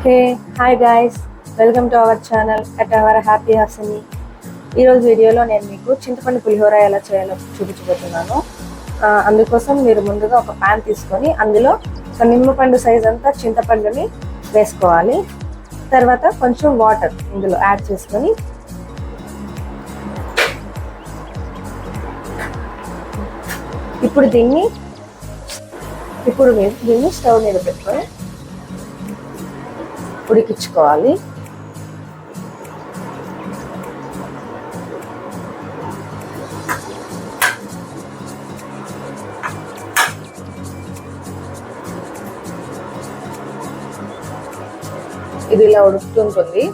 Hey hi guys, welcome to our channel at our happy Hasini. ఈరోజు వీడియోలో నేను మీకు చింతపండు పులిహోర ఎలా చేయాలో చూపించబోతున్నాను. అందుకోసం మీరు ముందుగా ఒక ప్యాన్ తీసుకొని అందులో ఒక నిమ్మపండు సైజ్ అంతా చింతపండుని వేసుకోవాలి. తర్వాత కొంచెం వాటర్ ఇందులో యాడ్ చేసుకొని ఇప్పుడు దీన్ని స్టవ్ మీద పెట్టుకొని ఉడికించుకోవాలి. ఇది ఇలా ఉడుకుతుంటుంది.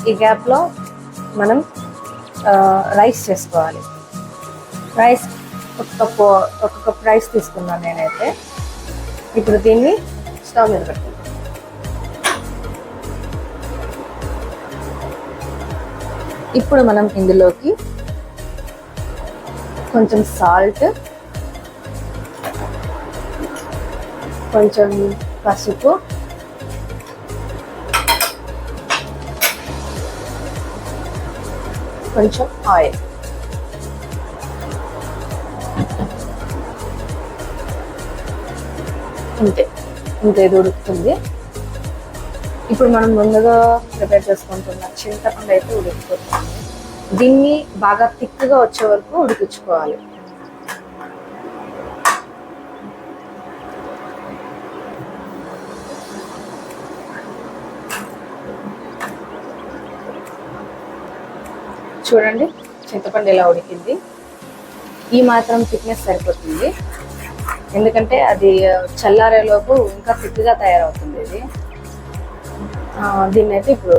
ఈ గ్యాప్లో మనం రైస్ చేసుకోవాలి. రైస్ ఒక కప్ రైస్ తీసుకున్నాను నేనైతే. ఇప్పుడు దీన్ని స్టవ్ మీద పెట్టుకుంటాను. ఇప్పుడు మనం ఇందులోకి కొంచెం సాల్ట్, కొంచెం పసుపు, కొంచెం ఆయిల్, ఇంతే ఇది ఉడుకుతుంది. ఇప్పుడు మనం ముందుగా ప్రిపేర్ చేసుకుంటున్న చింతపండు అయితే ఉడికిపోతుంది. దీన్ని బాగా థిక్గా వచ్చే వరకు ఉడికించుకోవాలి. చూడండి, చింతపండు ఎలా ఉడికింది. ఈ మాత్రం థిక్నెస్ సరిపోతుంది, ఎందుకంటే అది చల్లారేలోపు ఇంకా థిక్గా తయారవుతుంది. ఇది దీన్ని అయితే ఇప్పుడు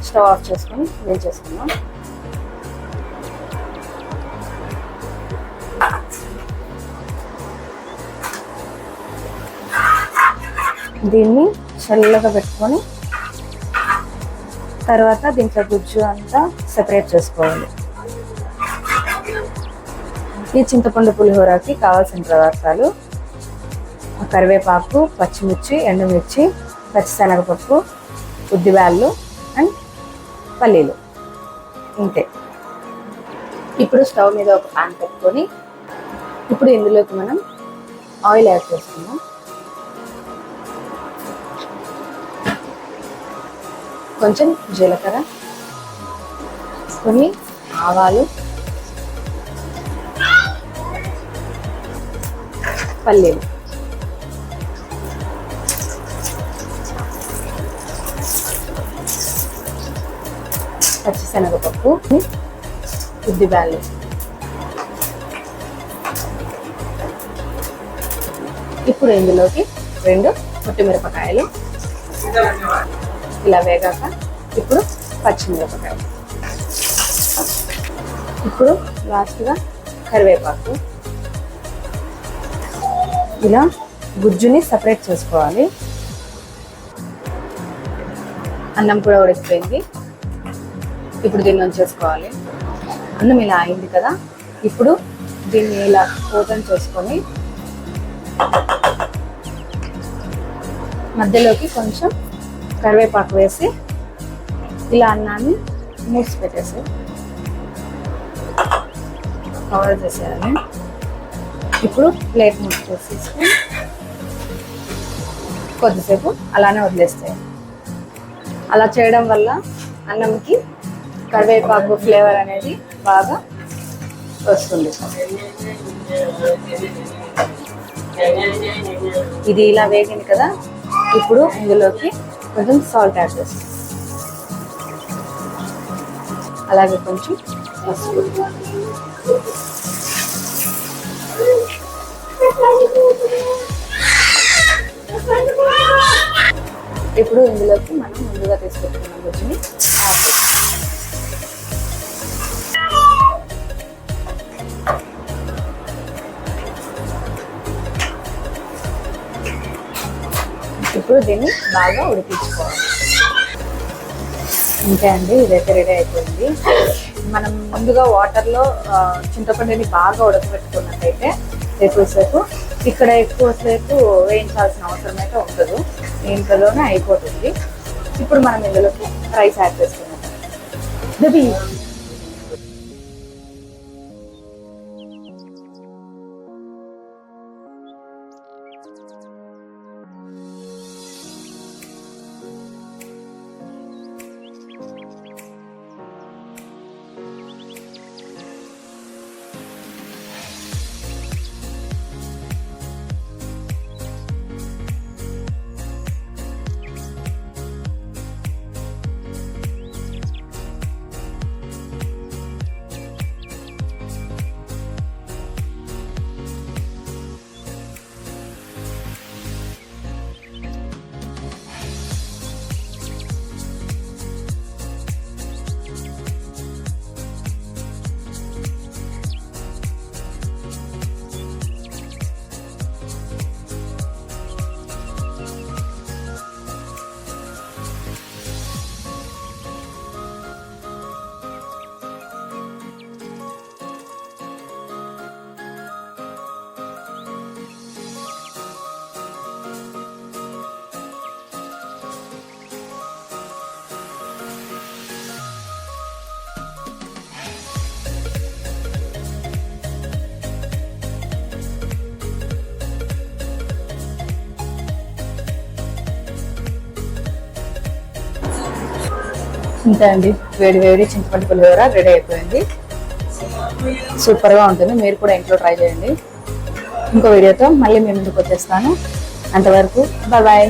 స్టవ్ ఆఫ్ చేసుకొని వేయించేసుకున్నాం. దీన్ని చల్లగా పెట్టుకొని తర్వాత దీంట్లో గుజ్జు అంతా సెపరేట్ చేసుకోవాలి. ఈ చింతపండు పులిహోరకి కావాల్సిన పదార్థాలు: కరివేపాకు, పచ్చిమిర్చి, ఎండుమిర్చి, పచ్చిశనగపప్పు, ఉద్దిబ్యాళ్ళు అండ్ పల్లీలు, ఇంతే. ఇప్పుడు స్టవ్ మీద ఒక ప్యాన్ పెట్టుకొని ఇప్పుడు ఇందులోకి మనం ఆయిల్ యాడ్ చేసుకుందాం. కొంచెం జీలకర్ర, కొన్ని ఆవాలు, పల్లీలు, పచ్చిశనగపప్పు, ఉద్దిబ్యాళ్ళు. ఇప్పుడు ఇందులోకి 2 పొట్టిమిరపకాయలు ఇలా వేగాక ఇప్పుడు పచ్చిమిరపకాయలు, ఇప్పుడు లాస్ట్గా కరివేపాకు. ఇలా గుజ్జుని సపరేట్ చేసుకోవాలి. అన్నం కూడా ఉడికిపోయింది. ఇప్పుడు దీన్ని ఉంచేసుకోవాలి. అన్నం ఇలా అయింది కదా. ఇప్పుడు దీన్ని ఇలా ఓపెన్ చేసుకొని మధ్యలోకి కొంచెం కరివేపాకు వేసి ఇలా అన్నాన్ని మూసి పెట్టేసి కవర్ చేసేయాలి. ఇప్పుడు ప్లేట్ మూసి చేసేసి కొద్దిసేపు అలానే వదిలేస్తాయి. అలా చేయడం వల్ల అన్నంకి కరివేపాకు ఫ్లేవర్ అనేది బాగా వస్తుంది. ఇది ఇలా వేగింది కదా. ఇప్పుడు ఇందులోకి కొంచెం సాల్ట్ యాడ్ చేస్తాం, అలాగే కొంచెం పసుపు. ఇప్పుడు ఇందులోకి మనం ముందుగా తీసుకెట్టుకున్న గుజ్జుని యాడ్ చేస్తాం. ఇప్పుడు దీన్ని బాగా ఉడికించుకోవాలి. అంతే అండి, ఇదైతే రెడీ అయిపోయింది. మనం ముందుగా వాటర్లో చింతపండుని బాగా ఉడకబెట్టుకున్నట్టయితే ఎక్కువసేపు ఇక్కడ ఎక్కువసేపు వేయించాల్సిన అవసరం అయితే ఉండదు, ఇంట్లోనే అయిపోతుంది. ఇప్పుడు మనం ఇందులోకి రైస్ యాడ్ చేసుకున్నాం. బేబీ ఇంతే అండి, వేడి వేడి చింతపండు పులిహోర రెడీ అయిపోయింది. సూపర్గా ఉంటుంది, మీరు కూడా ఇంట్లో ట్రై చేయండి. ఇంకో వీడియోతో మళ్ళీ మీ ముందుకు వచ్చేస్తాను. అంతవరకు బాయ్.